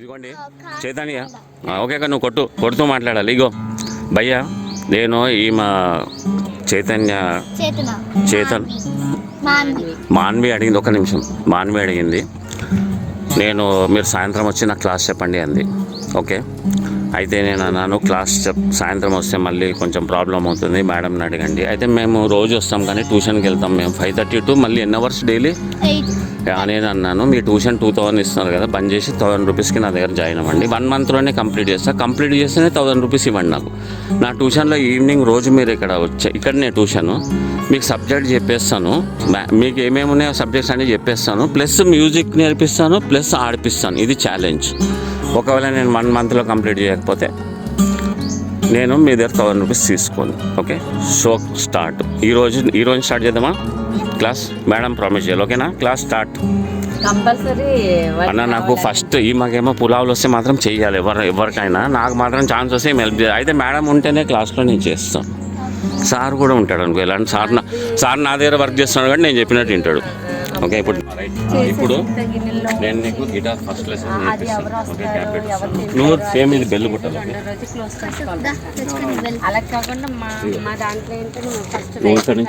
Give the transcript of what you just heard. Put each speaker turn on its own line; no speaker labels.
ఇదిగోండి చైతన్య. ఓకే అక్క, నువ్వు కొడుతూ మాట్లాడాలి. ఇగో భయ్యా, నేను మా చేతన్ మాన్వి అడిగింది. ఒక నిమిషం, మాన్వి అడిగింది నేను మీరు సాయంత్రం వచ్చి నాకు క్లాస్ చెప్పండి అంది. ఓకే, అయితే నేను అన్నాను క్లాస్ సాయంత్రం వస్తే మళ్ళీ కొంచెం ప్రాబ్లం అవుతుంది, మేడంని అడగండి. అయితే మేము రోజు వస్తాం కానీ ట్యూషన్కి వెళ్తాం మేము 5:30 to మళ్ళీ ఎన్ని అవర్స్ డైలీ. నేను అన్నాను మీ ట్యూషన్ 2000 ఇస్తున్నారు కదా, బంద్ చేసి 1000 రూపీస్కి నా దగ్గర జాయిన్ అవ్వండి. 1 monthలోనే కంప్లీట్ చేస్తేనే 1000 రూపీస్ ఇవ్వండి నాకు. నా ట్యూషన్లో ఈవినింగ్ రోజు మీరు ఇక్కడనే ట్యూషను మీకు సబ్జెక్ట్ చెప్పేస్తాను, మీకు ఏమేమి ఉన్నాయో సబ్జెక్ట్స్ అన్నీ చెప్పేస్తాను, ప్లస్ మ్యూజిక్ నేర్పిస్తాను, ప్లస్ ఆడిపిస్తాను. ఇది ఛాలెంజ్. ఒకవేళ నేను 1 monthలో కంప్లీట్ చేయకపోతే నేను మీ దగ్గర 1000 రూపీస్ తీసుకోను. Okay, show start. ఈరోజు స్టార్ట్ చేద్దామా క్లాస్? మేడం ప్రామిస్ చేయాలి, ఓకేనా? క్లాస్ స్టార్ట్
కంపల్సరీ
అన్న. నాకు ఫస్ట్ మాకేమో పులావులు వస్తే మాత్రం చెయ్యాలి, ఎవరికైనా. నాకు మాత్రం ఛాన్స్ వస్తే హెల్ప్ చేయాలి. అయితే మేడం ఉంటేనే క్లాస్లో నేను చేస్తాను. సార్ కూడా ఉంటాడు అనుకో, ఇలాంటి సార్ నా దగ్గర వర్క్ చేస్తున్నాడు కానీ నేను చెప్పినట్టు వింటాడు. ఓకే, ఇప్పుడు నేను నీకు గిటార్ ఫస్ట్ లెసన్ నేర్పిస్తాను. ఓకే, క్యాప్ నువ్వు సేమ్ ఇది బెల్లు కుట్టాలి.
అలా కాకుండా మా దాంట్లో ఏంటంటే ఫస్ట్
కూర్చోండి.